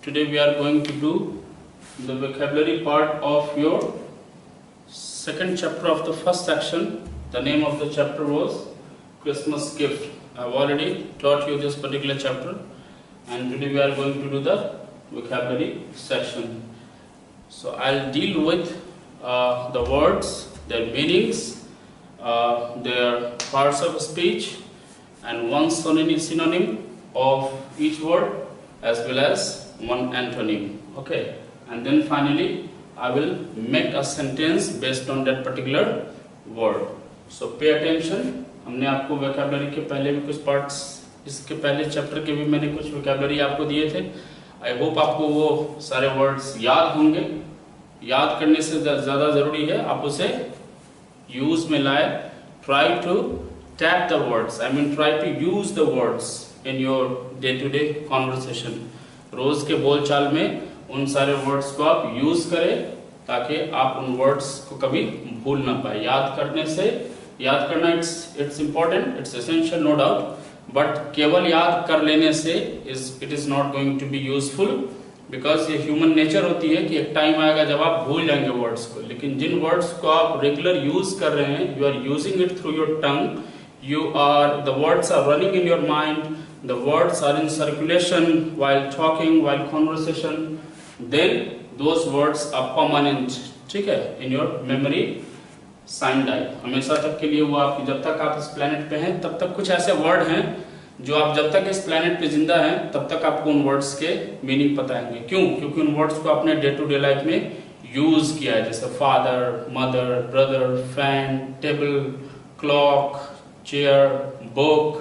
Today we are going to do the vocabulary part of your second chapter of the first section. The name of the chapter was Christmas Gift. I have already taught you this particular chapter, and today we are going to do the vocabulary section. So I'll deal with the words, their meanings, their parts of speech, and one synonym of each word, as well as one antonym. Okay, and then finally I will make a sentence based on that particular word. So pay attention. हमने आपको vocabulary के पहले भी कुछ parts, इसके पहले chapter के भी मैंने कुछ vocabulary आपको दिए थे. I hope आपको वो सारे words याद होंगे. याद करने से ज़्यादा ज़रूरी है आप उसे use में लाए. Try to tap the words. I mean try to use the words in your day-to-day conversation. रोज के बोलचाल में उन सारे वर्ड्स को आप यूज करें ताकि आप उन वर्ड्स को कभी भूल ना पाए. याद करना it's important, it's essential, no doubt, but केवल याद कर लेने से it is not going to be useful, because ये ह्यूमन नेचर होती है कि एक टाइम आएगा जब आप भूल जाएंगे वर्ड्स को. लेकिन जिन वर्ड्स को आप रेगुलर यूज कर रहे हैं, you are using it through your tongue, the words are running in your mind, the words are in circulation while talking, while conversation, then those words are permanent, ठीक है, in your memory signed die. हमेशा तक के लिए वो आपकी, जब तक आप इस planet पे हैं तब तक कुछ ऐसे वर्ड हैं जो आप जब तक इस planet पे जिंदा हैं तब तक आपको उन वर्ड्स के मीनिंग पता होंगे. क्यों? क्योंकि उन वर्ड्स को आपने डे टू डे लाइफ में यूज किया है, जैसे father, mother, brother, fan, table, clock, chair, book,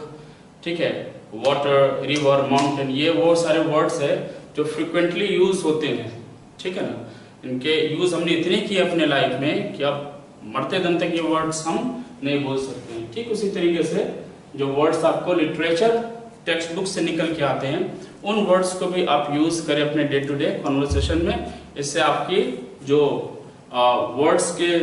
ठीक है, वाटर, रिवर, माउंटेन, ये वो सारे वर्ड्स है जो फ्रिक्वेंटली यूज होते हैं, ठीक है ना. इनके यूज हमने इतने किए अपने लाइफ में कि अब मरते दम तक ये वर्ड्स हम नहीं बोल सकते हैं. ठीक उसी तरीके से जो वर्ड्स आपको लिटरेचर टेक्स्ट बुक से निकल के आते हैं, उन वर्ड्स को भी आप यूज करें अपने डे टू डे कॉन्वर्सेशन में. इससे आपकी जो वर्ड्स के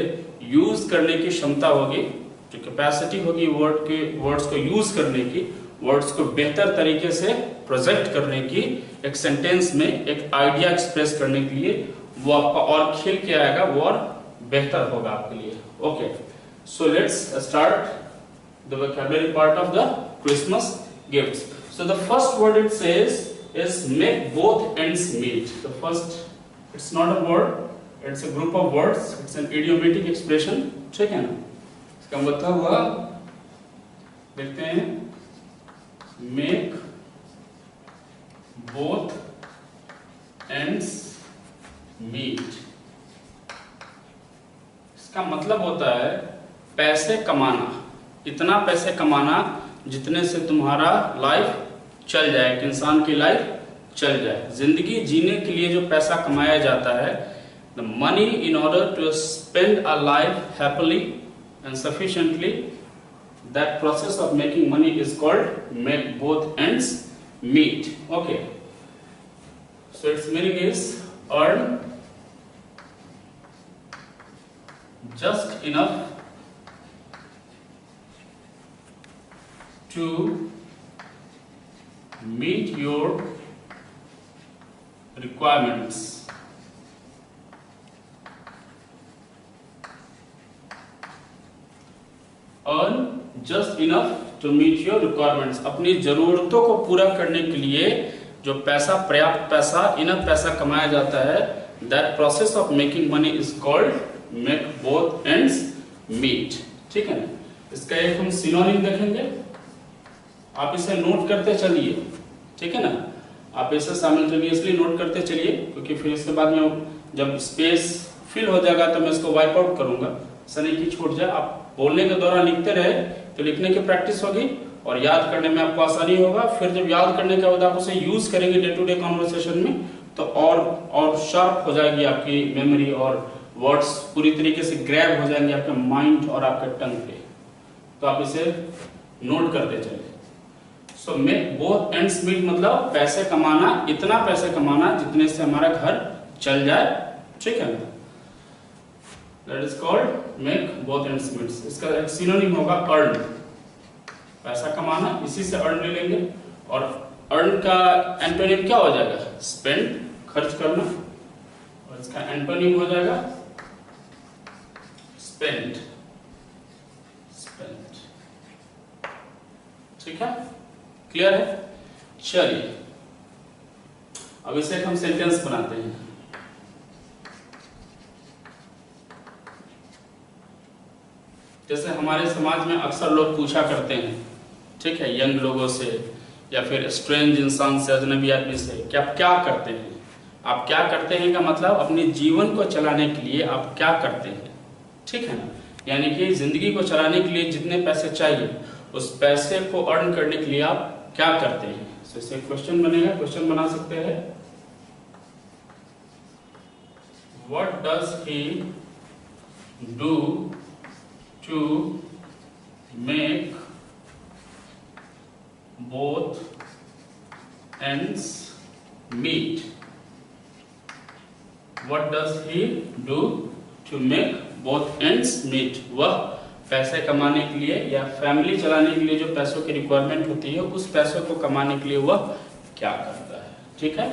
यूज करने की क्षमता होगी, जो कैपेसिटी होगी वर्ड्स को यूज करने की, वर्ड्स को बेहतर तरीके से प्रोजेक्ट करने की, एक सेंटेंस में एक आइडिया एक्सप्रेस करने के लिए, वो आपका और खिल के आएगा, वो और बेहतर होगा आपके लिए. Okay, so let's start the vocabulary part of the Christmas gifts. So the first word it says is make both ends meet. The first, it's not a word, it's a group of words, it's an idiomatic expression, ठीक है ना. इसका मतलब हुआ, देखते हैं, make both ends meet. इसका मतलब होता है पैसे कमाना, इतना पैसे कमाना जितने से तुम्हारा लाइफ चल जाए, एक इंसान की लाइफ चल जाए. जिंदगी जीने के लिए जो पैसा कमाया जाता है, the money in order to spend a life happily and sufficiently, that process of making money is called make both ends meet. Okay, so its meaning is earn just enough to meet your requirements. earn just enough to meet your requirements. अपनी जरूरतों को पूरा करने के लिए जो पैसा, पर्याप्त पैसा, इनफ पैसा कमाया जाता है, that process of making money is called make both ends meet. ठीक है ना. इसका एक हम सिनोनिम देखेंगे, आप इसे नोट करते चलिए, ठीक है ना. आप इसे साइमल्टेनियसली नोट करते चलिए, क्योंकि फिर इसके बाद में जब स्पेस फिल हो जाएगा तो मैं इसको वाइप आउट करूंगा, ऐसा नहीं कि छूट जाए. आप बोलने के दौरान लिखते रहे तो लिखने की प्रैक्टिस होगी और याद करने में आपको आसानी होगा. फिर जब याद करने के बाद आप उसे यूज करेंगे डे टू डे कॉन्वर्सेशन में, तो और शार्प हो जाएगी आपकी मेमोरी, और वर्ड्स पूरी तरीके से ग्रैब हो जाएंगे आपके माइंड और आपके टंग पे. तो आप इसे नोट करते चले. So make both ends meet मतलब पैसे कमाना, इतना पैसे कमाना जितने से हमारा घर चल जाए, ठीक है ना. That is called make both ends meet. इसका एक सिनोनिम होगा earn, पैसा कमाना, इसी से earn ले लेंगे. और earn का एंटोनिम क्या हो जाएगा? spend खर्च करना, और इसका एंटोनिम हो जाएगा स्पेंट। स्पेंट, ठीक है, क्लियर है। चलिए अब इसे हम सेंटेंस बनाते हैं। जैसे हमारे समाज में अक्सर लोग पूछा करते हैं, ठीक है, यंग लोगों से या फिर स्ट्रेंज इंसान से, अजनबी आदमी से, कि आप क्या करते हैं। आप क्या करते हैं का मतलब अपने जीवन को चलाने के लिए आप क्या करते हैं, ठीक है ना। यानी कि जिंदगी को चलाने के लिए जितने पैसे चाहिए उस पैसे को अर्न करने के लिए आप क्या करते हैं। तो इससे क्वेश्चन बनेगा, क्वेश्चन बना सकते हैं, what does he do to make both ends meet? What does he do to make both ends meet? वह पैसे कमाने के लिए या फैमिली चलाने के लिए जो पैसों की रिक्वायरमेंट होती है उस पैसों को कमाने के लिए वह क्या करता है, ठीक है।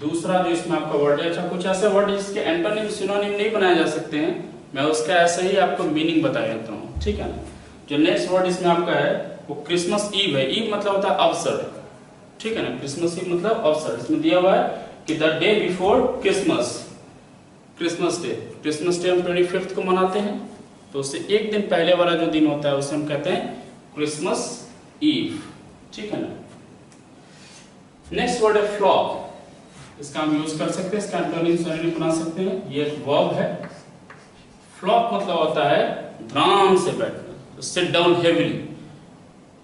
दूसरा जो इसमें आपका वर्ड है, अच्छा कुछ ऐसे वर्ड जिसके एंटोनिम सिनोनिम नहीं बनाए जा सकते हैं, मैं उसका ऐसे ही आपको मीनिंग बता देता हूँ, ठीक है ना। जो नेक्स्ट वर्ड इसमें आपका है वो क्रिसमस ईव है। ईव मतलब होता है अवसर, ठीक है ना। क्रिसमस ईव मतलब अवसर। इसमें दिया हुआ है कि the day before Christmas, Christmas day. Christmas day हम 25 को मनाते हैं, तो उससे एक दिन पहले वाला जो दिन होता है उसे हम कहते हैं क्रिसमस ईव, ठीक है ना। नेक्स्ट वर्ड है फ्लॉप। इसका हम यूज कर सकते हैं, इसका एंटोनिम सिनोनिम बना सकते हैं। ये एक वर्ब है। फ्लॉप मतलब होता है ध्यान से बैठना, सिट डाउन हेवीली,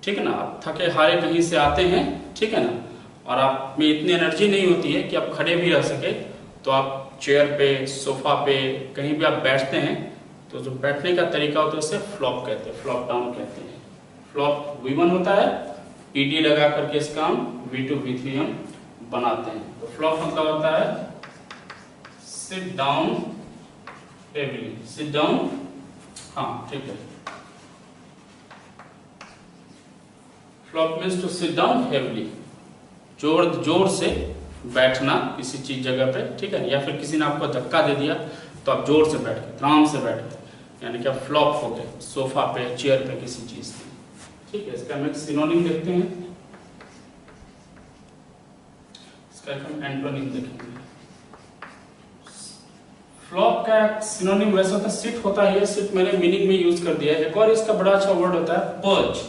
ठीक है ना। आप थके हारे कहीं से आते हैं, ठीक है ना, और आप में इतनी एनर्जी नहीं होती है कि आप खड़े भी रह सके, तो आप चेयर पे, सोफा पे, कहीं भी आप बैठते हैं, तो जो बैठने का तरीका होता है उसे फ्लॉप कहते हैं, फ्लॉप डाउन कहते हैं। फ्लॉप V1 होता है, ईडी लगा करके इसका हम V2 V3 हम बनाते हैं। तो फ्लॉप मतलब होता है sit down heavily, sit down, हाँ ठीक है। Flop means to sit down heavily, जोर से बैठना किसी चीज जगह पे, ठीक है। या फिर किसी ने आपको धक्का दे दिया तो आप जोर से बैठ गए, आराम से बैठ गए, यानी कि आप फ्लॉप हो गए सोफा पे, चेयर पे, किसी चीज पे, ठीक है। इसका हम एक सिनोनिम देखते हैं, इसका हम एंटोनिम देखेंगे। फ्लॉप का सिनोनिम वैसे होता है सिट होता है, सिट मैंने मीनिंग में यूज कर दिया है। एक और इसका बड़ा अच्छा वर्ड होता है पर्च,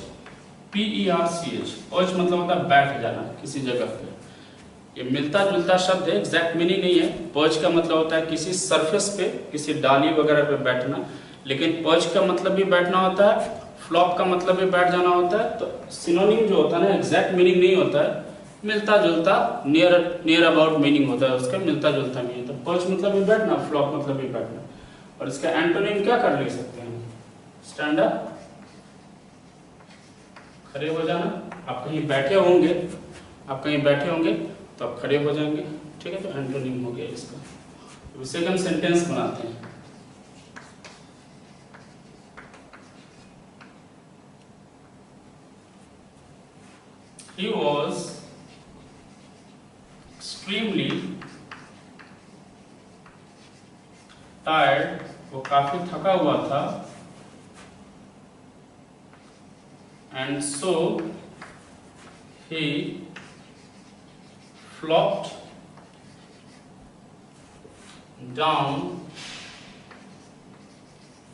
PERCH। पर्च मतलब होता है बैठ जाना किसी जगह पे। ये मिलता जुलता शब्द है, एग्जैक्ट मीनिंग नहीं है। पर्च का मतलब होता है किसी सरफेस पे, किसी डाली वगैरह पे बैठना, लेकिन पर्च का मतलब भी बैठना होता है, फ्लॉप का मतलब भी बैठ जाना होता है। तो सिनोनिम जो होता है ना, एग्जैक्ट मीनिंग नहीं होता है, मिलता जुलता, नियर अबाउट मीनिंग होता है उसका, मिलता जुलता नहीं होता। पर्च मतलब भी बैठना, फ्लॉप मतलब भी बैठना। और इसका एंटोनिम क्या कर ले सकते हैं, स्टैंड अप, खड़े हो जाना। आप कहीं बैठे होंगे, आप कहीं बैठे होंगे तो आप खड़े हो जाएंगे, ठीक है। तो एंटोनिम हो गया इसका। तो इसे हम सेंटेंस बनाते हैं। He was extremely tired, वो काफी थका हुआ था, and so he flopped down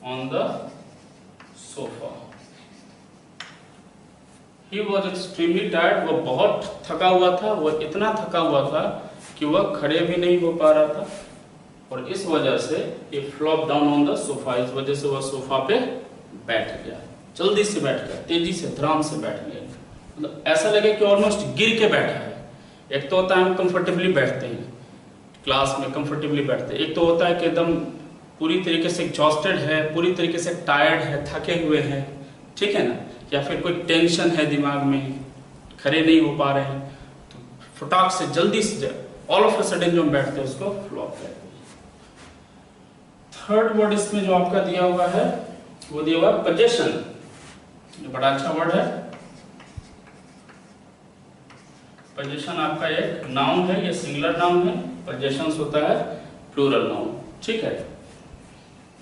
on the sofa. He was extremely tired, वो बहुत थका हुआ था, वो इतना थका हुआ था कि वह खड़े भी नहीं हो पा रहा था, और इस वजह से he flopped down on the sofa, इस वजह से वह सोफा पे बैठ गया, जल्दी से बैठ गया, तेजी से, धड़ाम से बैठ गया। मतलब ऐसा लगे कि ऑलमोस्ट गिर के बैठा है। एक तो होता है हम कंफर्टेबली बैठते हैं, क्लास में कंफर्टेबली बैठते हैं। एक तो होता है कि एकदम पूरी तरीके से एग्जॉस्टेड है, पूरी तरीके से टायर्ड है, थके हुए हैं, ठीक है ना। या फिर कोई टेंशन है दिमाग में, खड़े नहीं हो पा रहे हैं, तो फटाक से जल्दी से ऑल ऑफ अ सडन जो हम बैठते हैं उसको फ्लॉप कहते हैं। थर्ड वर्ड इसमें जो आपका दिया हुआ है वो दिया हुआ है पोजेशन, बड़ा अच्छा वर्ड है पोजीशन आपका एक नाउन है, ये सिंगुलर नाउन है, पोजीशंस होता है प्लूरल नाउन, ठीक है।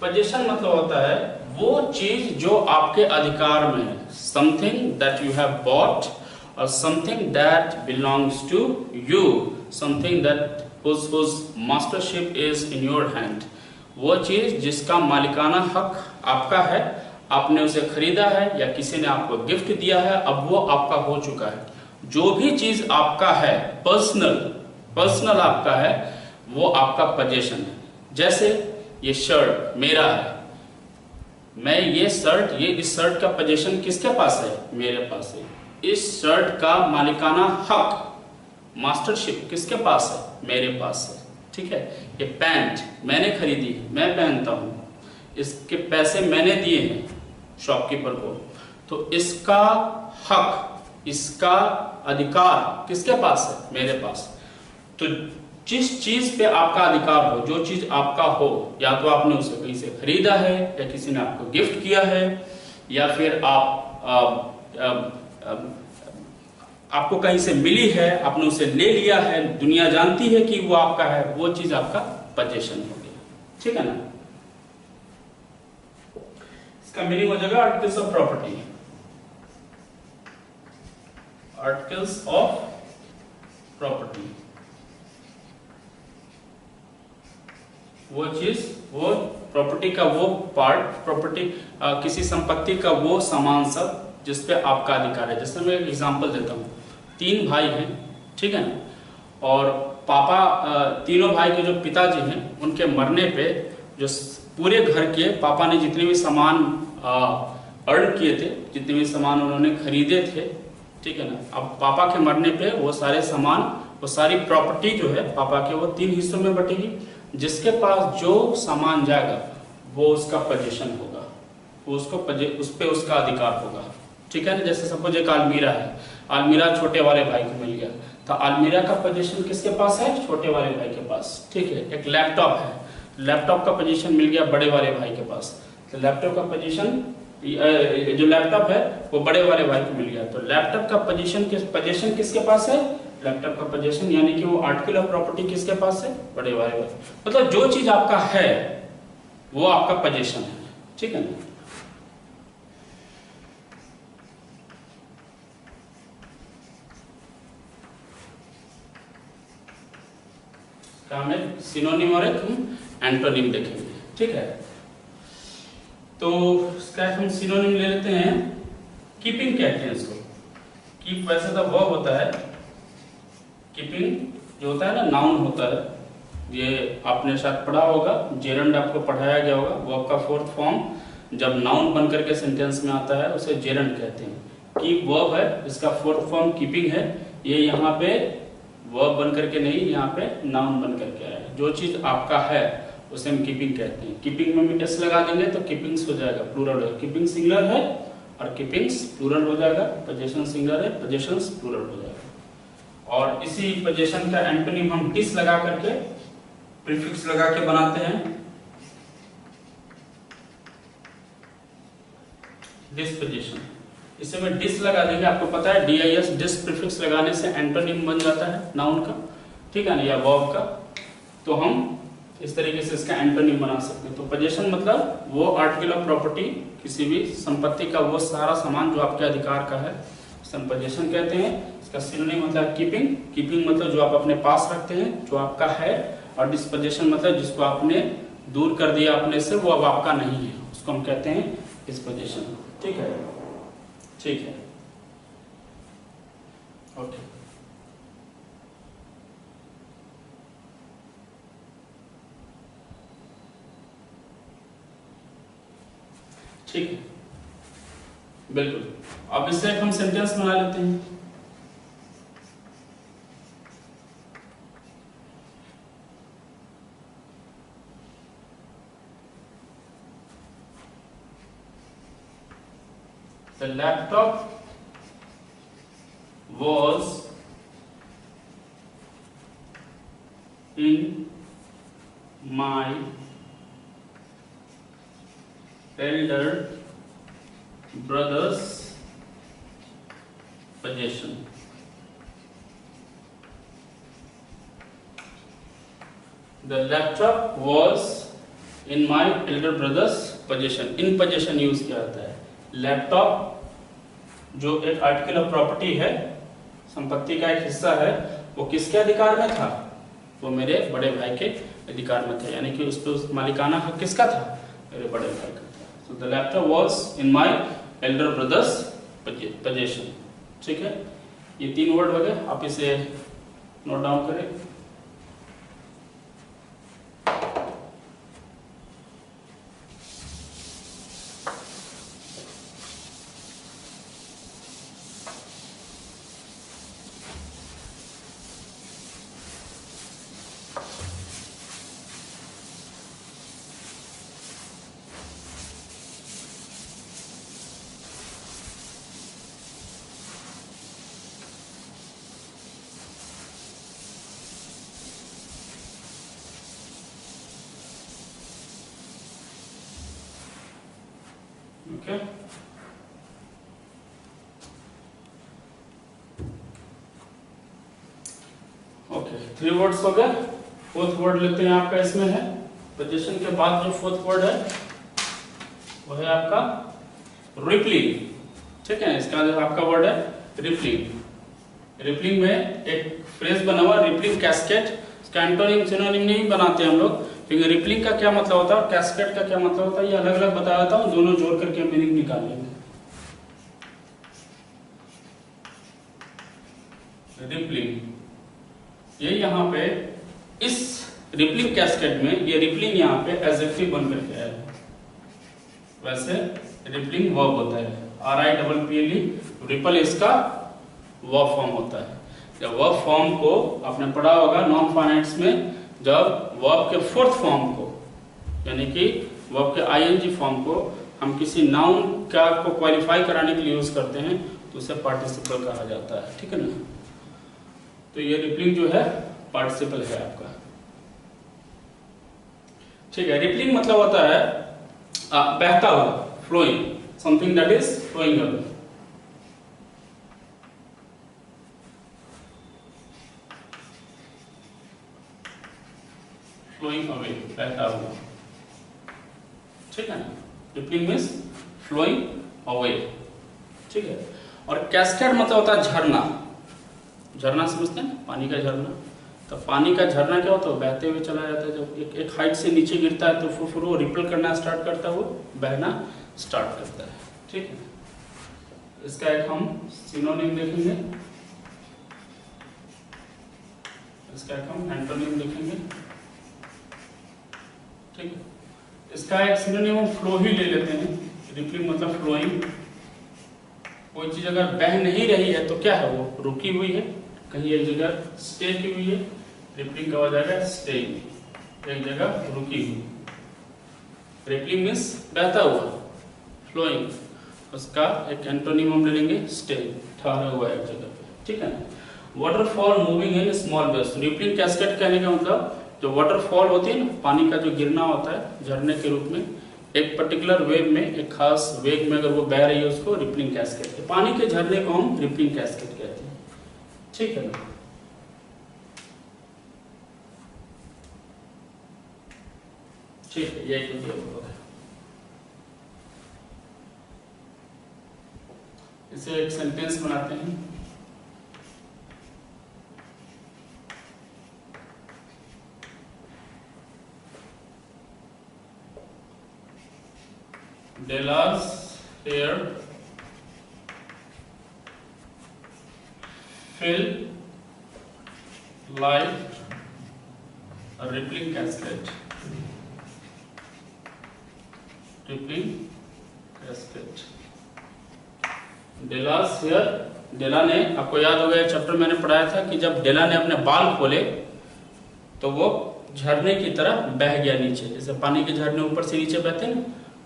पोजीशन मतलब होता है वो चीज जो आपके अधिकार में है, something that you have bought और something that belongs to you, something that whose mastership is in your hand, वो चीज जिसका मालिकाना हक आपका है, आपने उसे खरीदा है या किसी ने आपको गिफ्ट दिया है, अब वो आपका हो चुका है। जो भी चीज आपका है, पर्सनल आपका है, वो आपका पोजीशन है। जैसे ये शर्ट मेरा है, मैं इस शर्ट का पोजीशन किसके पास है? मेरे पास है। इस शर्ट का मालिकाना हक, मास्टरशिप किसके पास है? मेरे पास है, ठीक है। ये पैंट मैंने खरीदी, मैं पहनता हूं, इसके पैसे मैंने दिए हैं शॉपकीपर को, तो इसका हक, इसका अधिकार किसके पास है? मेरे पास। तो जिस चीज पे आपका अधिकार हो, जो चीज आपका हो, या तो आपने उसे कहीं से खरीदा है, या किसी ने आपको गिफ्ट किया है, या फिर आपको कहीं से मिली है, आपने उसे ले लिया है, दुनिया जानती है कि वो आपका है, वो चीज आपका पोजीशन हो गया, ठीक है ना। इसका मीनिंग हो जाएगा articles of property, articles of property. वो चीज, वो प्रॉपर्टी का वो पार्ट, प्रॉपर्टी किसी संपत्ति का वो सामान सब जिस पे आपका अधिकार है। जैसे मैं एक एग्जांपल देता हूँ, 3 भाई हैं, ठीक है ना, और पापा, तीनों भाई के जो पिताजी हैं, उनके मरने पे जो पूरे घर के पापा ने जितने भी सामान अर्न किए थे, जितने भी सामान उन्होंने खरीदे थे, ठीक है ना, अब पापा के मरने पे वो सारे सामान, वो सारी प्रॉपर्टी जो है पापा के, वो 3 हिस्सों में बटेगी। जिसके पास जो सामान जाएगा वो उसका पोजीशन होगा, वो उसको उस पे उसका अधिकार होगा, ठीक है ना। जैसे सपोज एक अलमीरा है, अलमीरा छोटे वाले भाई को मिल गया, तो अलमीरा का पोजीशन किसके पास है? छोटे वाले भाई के पास, ठीक है। एक लैपटॉप है, लैपटॉप का पोजीशन मिल गया बड़े वाले भाई के पास, तो लैपटॉप का पोजीशन, जो लैपटॉप है वो बड़े वाले भाई को मिल गया, तो लैपटॉप का पोजीशन किसके पास है? लैपटॉप का पोजीशन, यानी कि वो आर्टिकल ऑफ प्रॉपर्टी किसके पास है? बड़े वाले भाई। मतलब जो चीज आपका है वो आपका पोजीशन है, ठीक है ना। हम एक सिनोनिम और एक एंटोनिम देखेंगे, ठीक है। तो इसका हम सिनोनिम ले लेते हैं, कीपिंग कहते हैं इसको। कीप वैसे तो वर्ब होता है, कीपिंग जो होता है ना, नाउन होता है। ये आपने शायद पढ़ा होगा, जेरंड आपको पढ़ाया गया होगा। वर्ब का 4th फॉर्म जब नाउन बन करके सेंटेंस में आता है उसे जेरंड कहते हैं। कीप वर्ब है, इसका 4th फॉर्म कीपिंग है। ये यहाँ पे वर्ब बन करके नहीं, यहाँ पे नाउन बन करके आया है। जो चीज आपका है उसे हम कीपिंग कहते हैं। कीपिंग में एस लगा देंगे तो कीपिंग्स हो जाएगा, प्लूरल है। कीपिंग सिंगुलर है और कीपिंग्स प्लूरल हो जाएगा। पोजीशन सिंगुलर है, पोजीशंस प्लूरल हो जाएगा। और इसी पोजीशन का एंटोनिम हम डिस लगा करके, प्रीफिक्स लगा के बनाते हैं, डिस्पोजिशन। इसे में डिस लगा देंगे, आपको पता है DIS, डिस प्रीफिक्स लगाने से एंटोनिम बन जाता है नाउन का, ठीक है ना, या वर्ब का। तो हम इस तरीके से इसका एंटोनिम बना सकते हैं। तो पोजीशन मतलब वो आर्टिकल ऑफ प्रॉपर्टी, किसी भी संपत्ति का वो सारा सामान जो आपके अधिकार का है, उसे हम पोजीशन कहते हैं। इसका सिनोनिम मतलब कीपिंग। कीपिंग मतलब जो आप अपने पास रखते हैं, जो आपका है। और डिस्पोजिशन मतलब जिसको आपने दूर कर दिया अपने से, वो अब आपका नहीं है, उसको हम कहते हैं डिस्पोजिशन, ठीक है। ठीक है, ओके। ठीक है, बिल्कुल। अब इससे हम सेंटेंस बना लेते हैं। The laptop was in my elder brother's possession. The laptop was in my elder brothers possession. In possession use किया जाता है। लैपटॉप जो एक आर्टिकल ऑफ प्रॉपर्टी है, संपत्ति का एक हिस्सा है, वो किसके अधिकार में था? वो मेरे बड़े भाई के अधिकार में था, यानी कि उस पर मालिकाना हक किसका था? मेरे बड़े भाई का था। So the laptop was in my elder brothers possession. ठीक है, ये 3 वर्ड हो गए, आप इसे नोट डाउन करें। ओके, ओके, 3 वर्ड्स हो गए। 4th वर्ड लेते हैं आपका, इसमें है पोजीशन के बाद जो 4th वर्ड है वो है आपका रिपलिंग। ठीक है, इसका जो आपका वर्ड है रिपलिंग। रिपलिंग में एक फ्रेज बना हुआ रिपलिंग कैस्केड। इसका एंटोनिम सिनोनिम नहीं बनाते हम लोग, लेकिन रिपलिंग का क्या मतलब होता है और कैस्केड का क्या मतलब होता है ये अलग अलग बताया था, दोनों जोड़ करके मीनिंग निकाल लेंगे। रिपलिंग ये यहाँ पे इस रिपलिंग कैस्केड में ये रिपलिंग यहाँ पे एडजेक्टिव बन करके आया है। वैसे रिपलिंग वर्ब होता है, RIPPLE, रिपल इसका वर्ब फॉर्म होता है। जब वर्ब फॉर्म को आपने पढ़ा होगा नॉन फाइनाइट्स में, जब वर्ब के 4th फॉर्म को यानी कि वर्ब के ING फॉर्म को हम किसी नाउन का को क्वालिफाई कराने के लिए यूज करते हैं तो उसे पार्टिसिपल कहा जाता है। ठीक है ना, तो ये रिपलिंग जो है पार्टिसिपल है आपका। ठीक है, रिपलिंग मतलब होता है बहता हुआ, flowing, something that is flowing away. Flowing away, बहता हुआ। ठीक है ना, रिपलिंग मीन्स फ्लोइंग अवे। ठीक है, और कैस्केड मतलब होता है झरना। झरना समझते हैं, पानी का झरना। तो पानी का झरना क्या होता है? बहते हुए चला जाता है। जब एक हाइट से नीचे गिरता है तो फिर वो रिपल करना स्टार्ट करता है, वो बहना स्टार्ट करता है। ठीक है, इसका एक हम सिनोनिम देखेंगे, इसका एक हम एंटोनिम देखेंगे। ठीक है, इसका एक सिनोनिम हम फ्लो ही ले लेते हैं। रिपलिंग मतलब फ्लोइंग। कोई चीज अगर बह नहीं रही है तो क्या है? वो रुकी हुई है, कहीं एक जगह स्टे की हुई है। रिपलिंग का हो जाएगा स्टेइंग, एक जगह रुकी हुई। रिपलिंग मीन्स बहता हुआ, फ्लोइंग। उसका एक एंटोनिम हम ले लेंगे स्टेइंग, ठहरा हुआ एक जगह पे। ठीक है ना, waterfall moving in small waves. Rippling cascade कहने का मतलब जो वाटरफॉल होती है ना, पानी का जो गिरना होता है झरने के रूप में, एक पर्टिकुलर वेव में, एक खास वेग में अगर वो बह रही है उसको रिपलिंग कैस्केड कहते हैं। पानी के झरने को हम रिपलिंग कैस्केड कहते हैं। ठीक है ना, ठीक है, यही कुछ है। इसे एक सेंटेंस बनाते हैं। Delar's hair fell like a rippling cascade. Rippling cascade. Delar's hair, डेला ने, आपको याद होगा चैप्टर मैंने पढ़ाया था कि जब डेला ने अपने बाल खोले तो वो झरने की तरह बह गया नीचे। जैसे पानी के झरने ऊपर से नीचे बहते हैं ना,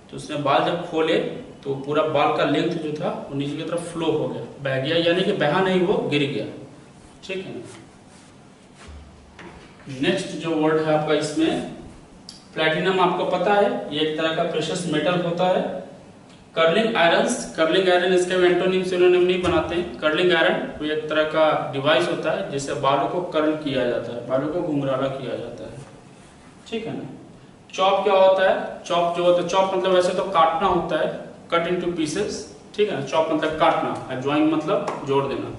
तो उसने बाल जब खोले तो पूरा बाल का लेंथ जो था वो नीचे की तरफ फ्लो हो गया, बह गया, यानी कि बहा नहीं, वो गिर गया। ठीक है, नेक्स्ट जो वर्ड है आपका इसमें प्लैटिनम। आपको पता है ये एक तरह का प्रेशियस मेटल होता है। कर्लिंग आयरन्स, कर्लिंग आयरन इसके एंटोनिम सिनोनिम नहीं बनाते हैं। कर्लिंग आयरन वो एक तरह का डिवाइस होता है जिससे बालों को कर्ल किया जाता है, बालों को घुंघराला किया जाता है। ठीक है ना। चॉप क्या होता है, चॉप जो होता है, चॉप मतलब वैसे तो काटना होता है, कट इनटू पीसेस, ठीक है ना। चॉप मतलब काटना, ज्वाइन मतलब जोड़ देना,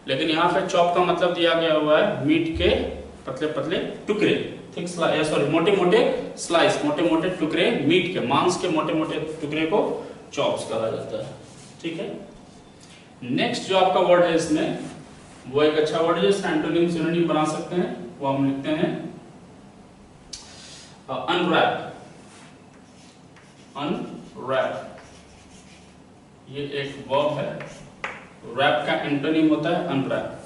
लेकिन यहाँ पे चॉप का मतलब दिया गया हुआ है मीट के पतले पतले टुकड़े, थिक स्लाइस, सॉरी मोटे मोटे स्लाइस, मोटे मोटे टुकड़े मीट के, मांस के मोटे मोटे टुकड़े को चॉप्स कहा जाता है, ठीक है। नेक्स्ट जो आपका वर्ड है इसमें, वो एक अच्छा वर्ड है जिसका एंटोनिम सिनोनिम बना सकते हैं, वो हम लिखते हैं अनरैप। अनरैप ये एक वर्ब है, रैप का एंटोनिम होता है अनरैप।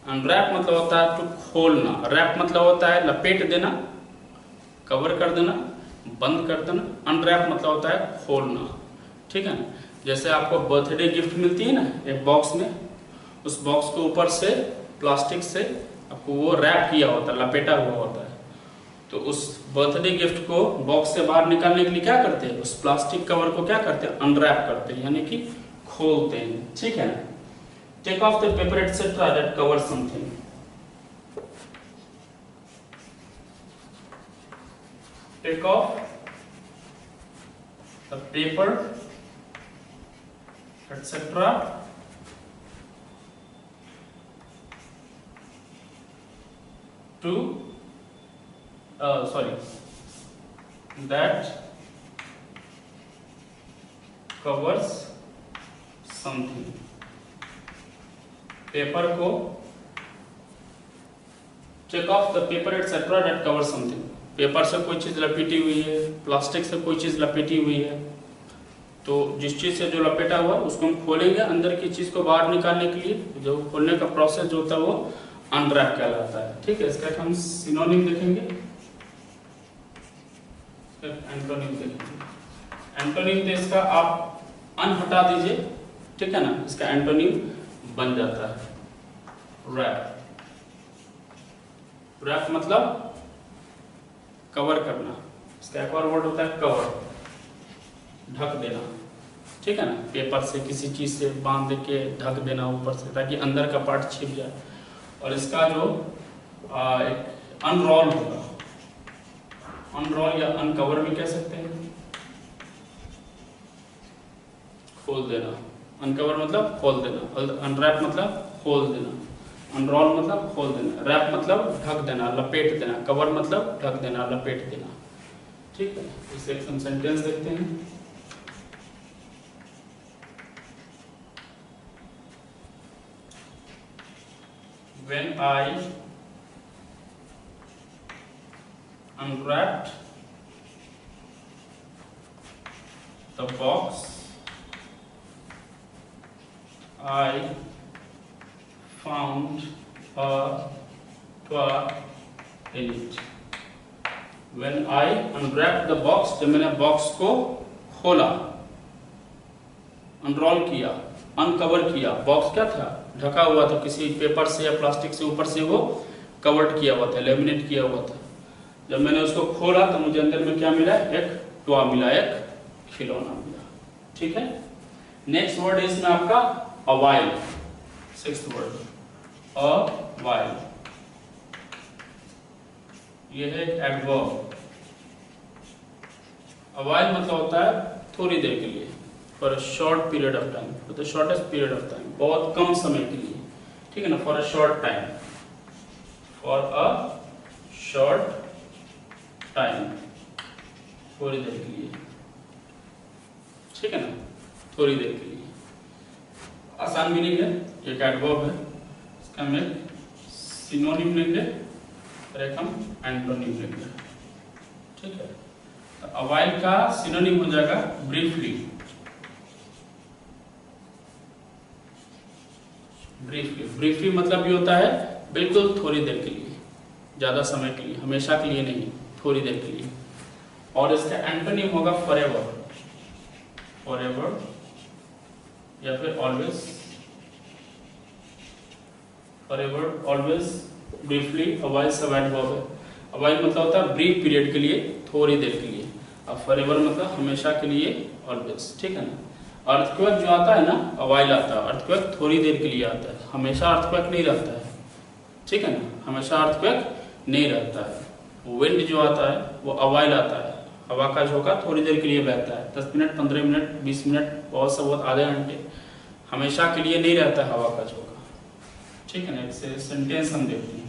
अनरैप मतलब होता है टू खोलना, रैप मतलब होता है लपेट देना, कवर कर देना, बंद कर देना। अनरैप मतलब होता है खोलना, ठीक है ना। जैसे आपको बर्थडे गिफ्ट मिलती है ना एक बॉक्स में, उस बॉक्स के ऊपर से प्लास्टिक से आपको वो रैप किया होता है, लपेटा हुआ होता है। तो उस बर्थडे गिफ्ट को बॉक्स से बाहर निकालने के लिए क्या करते हैं, उस प्लास्टिक कवर को क्या करते हैं, अनरैप करते हैं, यानी कि खोलते हैं, ठीक है ना। Take off the paper etcetera that cover something. Take off the paper etcetera to that covers something। Paper को take off the paper etcetera that cover something. Paper से कोई चीज लपेटी हुई है, प्लास्टिक से कोई चीज लपेटी हुई है, तो जिस चीज से जो लपेटा हुआ उसको हम खोलेंगे, अंदर की चीज को बाहर निकालने के लिए जो खोलने का प्रोसेस जो होता है वो अनरैप कहलाता है, ठीक है। इसका हम सिनोनिम देखेंगे, एंटोनिम देखेंगे। एंटोनिम तो इसका आप अन हटा दीजिए, ठीक है ना, इसका एंटोनिम बन जाता है रैप। रैप मतलब कवर करना, इसका एक और वर्ड होता है कवर, ढक देना, ठीक है ना। पेपर से किसी चीज से बांध के ढक देना ऊपर से, ताकि अंदर का पार्ट छिप जाए। और इसका जो एक अनरोल होगा, अनरोल या अनकवर भी कह सकते हैं, खोल देना। अनकवर मतलब खोल देना, अनरैप मतलब खोल देना, अनरोल मतलब खोल देना, रैप मतलब ढक देना, लपेट देना, कवर मतलब ढक देना, लपेट देना, ठीक है। इसे एक सेंटेंस देखते हैं। When I unwrapped the box, I found a toy in it। When I unwrapped the box, जब मैंने बॉक्स को खोला, अनरोल किया, अनकवर किया, बॉक्स क्या था, ढका हुआ था किसी पेपर से या प्लास्टिक से, ऊपर से वो कवर्ड किया हुआ था, लेमिनेट किया हुआ था। जब मैंने उसको खोला तो मुझे अंदर में क्या मिला, एक टॉय मिला, एक खिलौना मिला, ठीक है। नेक्स्ट वर्ड इसमें आपका अवाइल, सिक्स्थ वर्ड अवाइल। यह है एक एडवर्ब। अवाइल मतलब होता है थोड़ी देर के लिए, for a short period of time, for the shortest period of time, बहुत कम समय के लिए, ठीक है ना। For a short time, for a short time, थोड़ी देर के लिए, ठीक है ना, थोड़ी देर के लिए। आसान मीनिंग है, एक एडवर्ब है, इसका हम एक सिनोनिम लेंगे और एक हम एंटोनिम लेंगे, ठीक है। तो अवाइल का सिनोनिम हो जाएगा ब्रीफली। ब्रीफली, ब्रीफली मतलब ये होता है बिल्कुल थोड़ी देर के लिए, ज्यादा समय के लिए, हमेशा के लिए नहीं, थोड़ी देर के लिए। और इसका एंटोनिम होगा फॉरएवर, फॉरएवर या फिर ऑलवेज, फॉरएवर, ऑलवेज, ब्रीफली। अवाइल सब एडवर्ब है। अवाइल मतलब होता है ब्रीफ पीरियड के लिए, थोड़ी देर के लिए। अब फॉरएवर मतलब हमेशा के लिए, ऑलवेज, ठीक है ना। अर्थक्वेक जो आता है ना, अवाइल आता है। अर्थक्वेक थोड़ी देर के लिए आता है, हमेशा अर्थक्वेक नहीं रहता है, ठीक है ना, हमेशा अर्थक्वेक नहीं रहता है। विंड जो आता है वो अवाइल आता है, हवा का झोंका थोड़ी देर के लिए बहता है, 10 मिनट, 15 मिनट, 20 मिनट, बहुत से बहुत आधे घंटे, हमेशा के लिए नहीं रहता है हवा का झोंका। ठीक है ना, एक सेंटेंस हम देखते हैं।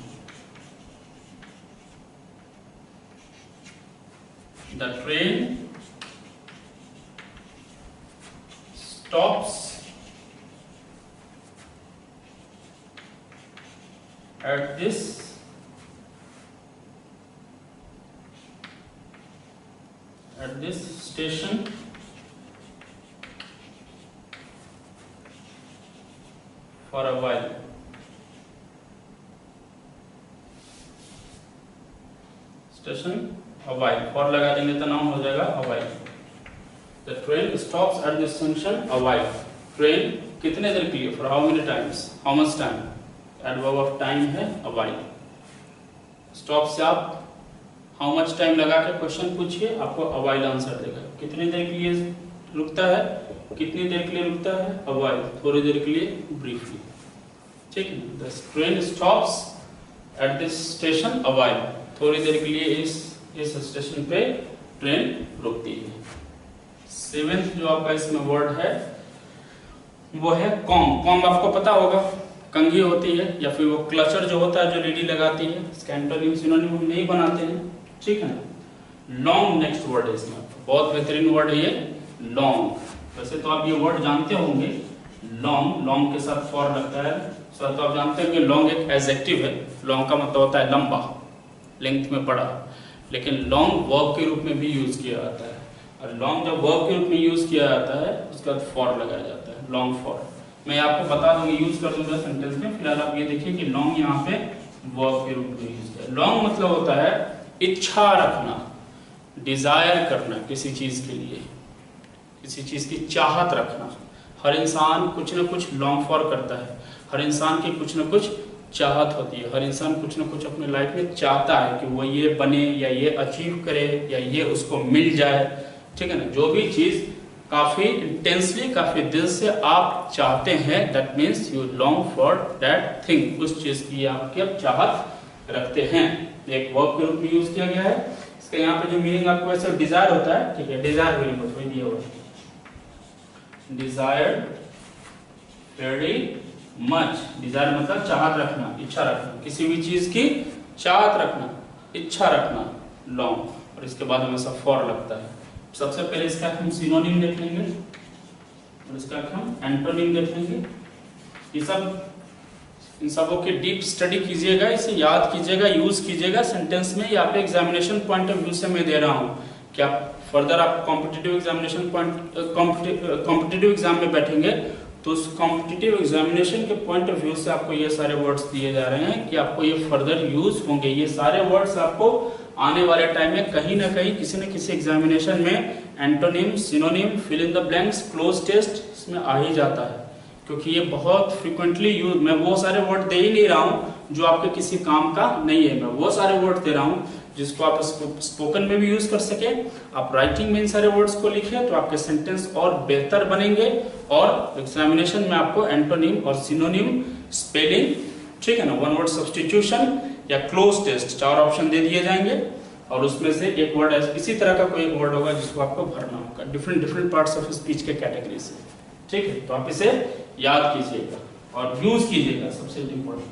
The train stops at this station for a while. Station a while, for लगा देंगे तो नाउन हो जाएगा a while. The train stops at this station a while. Train कितने देर के लिए, for how many times, how much time, adverb of time है a while. Stop से आप हाउ मच टाइम लगा के क्वेश्चन पूछिए, आपको a while आंसर देगा। कितनी देर के लिए रुकता है, कितनी देर के लिए रुकता है, a while, थोड़ी देर के लिए, ब्रीफली। ठीक है, the train stops at this station a while, थोड़ी देर के लिए इस स्टेशन पे ट्रेन रुकती है। सेवेंथ जो आपका इसमें वर्ड है वो है कॉम। कॉम आपको पता होगा, कंघी होती है या फिर वो क्लचर जो होता है जो लेडी लगाती है, इसका एंटोनिम सिनोनिम हम नहीं बनाते हैं। ठीक है ना। लॉन्ग नेक्स्ट वर्ड है इसमें, बहुत बेहतरीन वर्ड है ये लॉन्ग। वैसे तो आप ये वर्ड जानते होंगे, लॉन्ग, लॉन्ग के साथ फॉर लगता है। सर तो आप जानते होंगे लॉन्ग एक एडजेक्टिव है, लॉन्ग का मतलब होता है लंबा, लेंथ में पड़ा, लेकिन लॉन्ग वर्ब के रूप में भी यूज किया जाता है। और लॉन्ग जब वर्ब के रूप में यूज किया जाता है उसके बाद फॉर लगाया जाता है, लॉन्ग फॉर। मैं आपको बता दूंगा, यूज कर दूंगा सेंटेंस में। फिलहाल आप ये देखिए कि लॉन्ग यहाँ पे वर्ब के रूप में यूज किया। लॉन्ग मतलब होता है इच्छा रखना, डिजायर करना किसी चीज के लिए, किसी चीज की चाहत रखना। हर इंसान कुछ ना कुछ लॉन्ग फॉर करता है, हर इंसान की कुछ ना कुछ चाहत होती है, हर इंसान कुछ ना कुछ अपने लाइफ में चाहता है कि वो ये बने या ये अचीव करे या ये उसको मिल जाए। ठीक है ना, जो भी चीज काफी इंटेंसली, काफी दिल से आप चाहते हैं, that means you long for that thing, उस चीज की आपकी आप चाहत रखते हैं। एक वर्ब के रूप में यूज किया गया है। इसका यहाँ पे जो मीनिंग आपको वैसे डिजायर होता है, ठीक है, डिजायर मीनिंग वही दिया हुआ है, डिजायर वेरी मच। डिजायर मतलब चाहत रखना, इच्छा रखना, किसी भी चीज की चाहत रखना, इच्छा रखना, लॉन्ग। और इसके बाद हमेशा फॉर लगता है। सबसे पहले इसका हम सिनोनिम देख लेंगे और इसका हम एंटोनिम देख लेंगे। ये सब, इन सबों की डीप स्टडी कीजिएगा, इसे याद कीजिएगा, यूज कीजिएगा सेंटेंस में। या पे एग्जामिनेशन पॉइंट ऑफ व्यू से मैं दे रहा हूँ कि आप फर्दर आप कॉम्पिटिटिव एग्जामिनेशन कॉम्पिटिटिव एग्जाम में बैठेंगे तो उस कॉम्पिटिटिव एग्जामिनेशन के पॉइंट ऑफ व्यू से आपको ये सारे वर्ड्स दिए जा रहे हैं कि आपको ये फर्दर यूज होंगे। ये सारे वर्ड्स आपको आने वाले टाइम में कहीं ना कहीं किसी न किसी एग्जामिनेशन में antonym, synonym, fill in the blanks, cloze test इसमें आ ही जाता है, क्योंकि ये बहुत फ्रिक्वेंटली यूज। मैं वो सारे वर्ड दे ही नहीं रहा हूँ जो आपके किसी काम का नहीं है, मैं वो सारे वर्ड दे रहा हूँ जिसको आप स्पोकन में भी यूज कर सके। आप राइटिंग में इन सारे वर्ड्स को लिखिए तो आपके सेंटेंस और बेहतर बनेंगे और एग्जामिनेशन में आपको एंटोनिम और सिनोनिम, स्पेलिंग, ठीक है ना, वन वर्ड सब्स्टिट्यूशन या क्लोज टेस्ट, 4 ऑप्शन दे दिए जाएंगे और उसमें से एक वर्ड इसी तरह का कोई एक वर्ड होगा जिसको आपको भरना होगा डिफरेंट पार्ट्स ऑफ स्पीच के कैटेगरी से। ठीक है, तो आप इसे याद कीजिएगा और यूज कीजिएगा, सबसे इम्पोर्टेंट।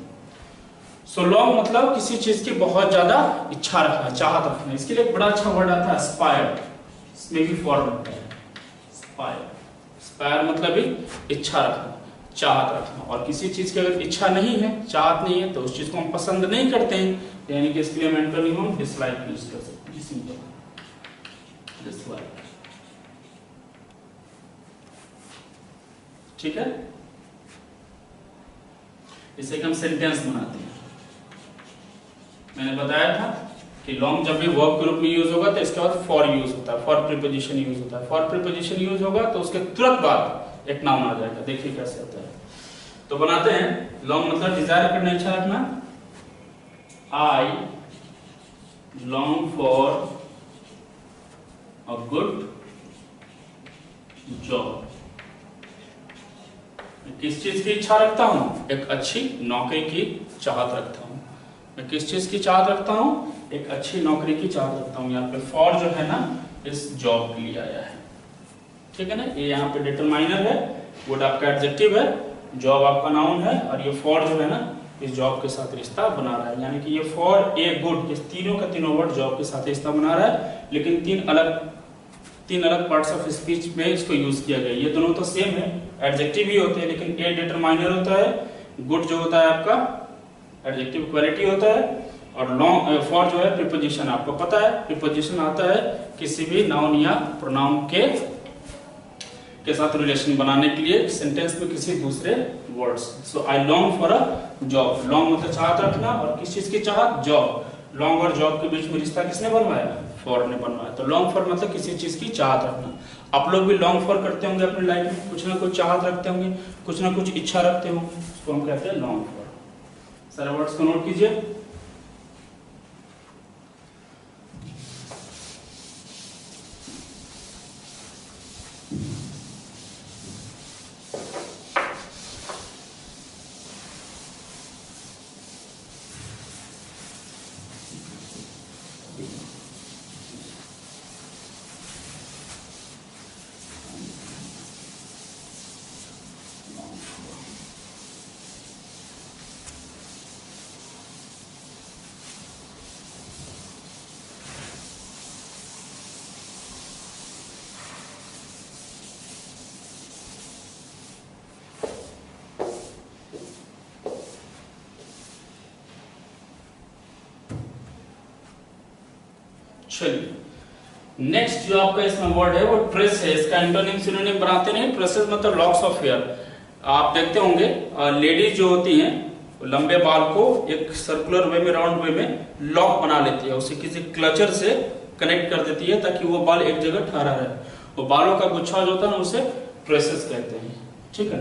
सो लॉन्ग मतलब किसी चीज की बहुत ज्यादा इच्छा रखना, चाहत रखना। इसके लिए एक बड़ा अच्छा वर्ड आता है एस्पायर, इसमें भी फॉर्म होता है एस्पायर। एस्पायर मतलब भी इच्छा रखना, चाहत रखना। और किसी चीज की अगर इच्छा नहीं है, चाहत नहीं है, तो उस चीज को हम पसंद नहीं करते हैं, यानी कि इसके लिए हम एंटोनिम हम डिसलाइक यूज कर सकते हैं, सिंपल डिसलाइक। ठीक है, इसे हम सेंटेंस बनाते हैं। मैंने बताया था कि लॉन्ग जब भी वर्ब के रूप में यूज होगा तो इसके बाद फॉर यूज होता है, फॉर प्रीपोजिशन यूज होता है। फॉर प्रीपोजिशन यूज होगा तो उसके तुरंत बाद एक नाउन आ जाएगा। देखिए कैसे होता है, तो बनाते हैं। लॉन्ग मतलब डिजायर करना, इच्छा रखना। I long for a good job. किस चीज की इच्छा रखता हूं? एक अच्छी नौकरी की चाहत रखता हूं। मैं किस चीज की चाहत रखता हूं? एक अच्छी नौकरी की चाहत रखता हूँ। यहाँ पे फॉर जो है ना इस जॉब के लिए आया है, ठीक है ना। ये यहाँ पे डिटरमाइनर है, वुड आपका एडजेक्टिव है, जॉब आपका नाउन है, और ये फॉर जो है ना इस जॉब के साथ रिश्ता बना रहा है। यानी कि ये फॉर ए गुड, इस तीनों का तीनों वर्ड जॉब के साथ रिश्ता बना रहा है, लेकिन तीन अलग पार्ट्स ऑफ स्पीच में इसको यूज किया गया। ये दोनों तो सेम है, एडजेक्टिव ही होते हैं, लेकिन ए डिटरमाइनर होता है, गुड जो होता है आपका एडजेक्टिव क्वालिटी होता है, और लॉन्ग फॉर जो है प्रीपोजिशन। आपको पता है प्रीपोजिशन आता है किसी भी नाउन या प्रोनाउन के साथ रिलेशन बनाने के लिए सेंटेंस में किसी दूसरे words. So I long for a job, long मतलब चाहत रखना, और किस चीज की चाहत, जॉब। लॉन्ग और जॉब के बीच में रिश्ता किसने बनवाया, फॉर ने बनवाया। तो लॉन्ग फॉर मतलब किसी चीज की चाहत रखना। आप लोग भी लॉन्ग फॉर करते होंगे अपनी लाइफ में, कुछ ना कुछ चाहत रखते होंगे, कुछ ना कुछ इच्छा रखते होंगे, उसको हम कहते हैं लॉन्ग फॉर। सारे वर्ड्स को नोट कीजिए। चलिए नेक्स्ट जो आपका इसमें वर्ड है वो ट्रेस है। इसका एंटोनिम सिनोनिम बनाते नहीं, ट्रेसेस मतलब लॉक्स ऑफ हेयर। आप देखते होंगे लेडीज जो होती हैं लंबे बाल को एक सर्कुलर वे में, राउंड वे में लॉक बना लेती है, उसे किसी क्लचर से कनेक्ट कर देती है ताकि वो बाल एक जगह ठहरा रहे। वो बालों का गुच्छा जो होता है ना उसे ट्रेसेस कहते हैं, ठीक है।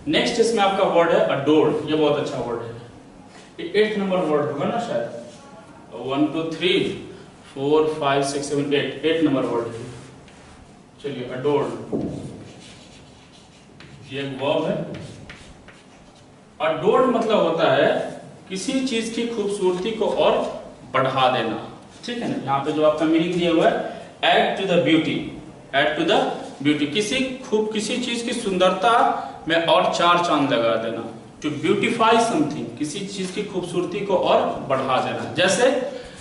नेक्स्ट इसमें आपका वर्ड है अडोर्ड। ये बहुत अच्छा वर्ड है, 8 नंबर वर्ड होगा ना शायद, 1 2 3 4 5 6 7 8 नंबर वर्ड है। चलिए अडोर्ड, ये एक वर्ब है। अडोर्ड मतलब होता है किसी चीज की खूबसूरती को और बढ़ा देना, ठीक है ना। यहाँ पे जो आपका मीनिंग दिया हुआ है add to the beauty, add to the beauty, किसी चीज की सुंदरता में और 4 चांद लगा देना। टू ब्यूटिफाई समथिंग, किसी चीज की खूबसूरती को और बढ़ा देना। जैसे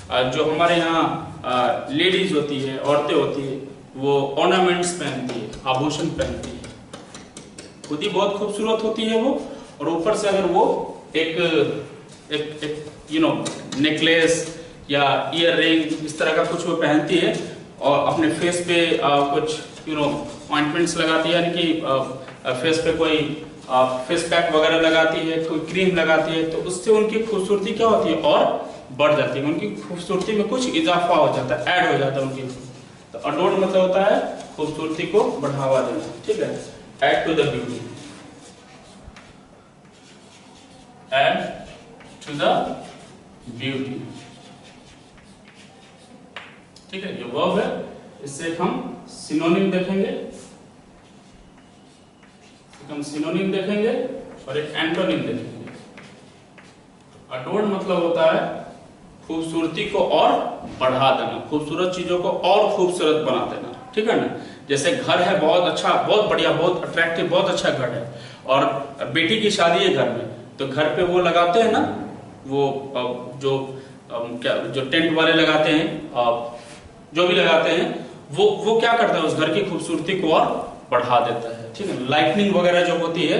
जो हमारे यहाँ लेडीज होती है, औरतें होती है, वो ऑर्नामेंट्स पहनती है, आभूषण पहनती है, खुद ही बहुत खूबसूरत होती है वो, और ऊपर से अगर वो एक नेकलेस या ईयर रिंग इस तरह का कुछ वो पहनती है, और अपने फेस पे कुछ ऑइंटमेंट्स लगाती है, यानी कि फेस पे कोई फेस पैक वगैरह लगाती है, कोई क्रीम लगाती है, तो उससे उनकी खूबसूरती क्या होती है और बढ़ जाती है, उनकी खूबसूरती में कुछ इजाफा हो जाता है, ऐड हो जाता है उनकी। तो अडोर्ड मतलब होता है खूबसूरती को बढ़ावा देना, ठीक है। Add to the beauty, add to the beauty, ठीक है। ये वर्ब है, इससे हम सिनोनिम देखेंगे, और एक एंटोनिम देखेंगे। अडोर्ड मतलब होता है खूबसूरती को और बढ़ा देना, खूबसूरत चीजों को और खूबसूरत बना देना, ठीक है ना। जैसे घर है बहुत अच्छा, बहुत बढ़िया, बहुत अट्रैक्टिव, बहुत अच्छा घर है, और बेटी की शादी है घर में, तो घर पे वो लगाते हैं ना, वो जो टेंट वाले लगाते हैं, जो भी लगाते हैं, वो क्या करता है, उस घर की खूबसूरती को और बढ़ा देता है, ठीक है। लाइटनिंग वगैरह जो होती है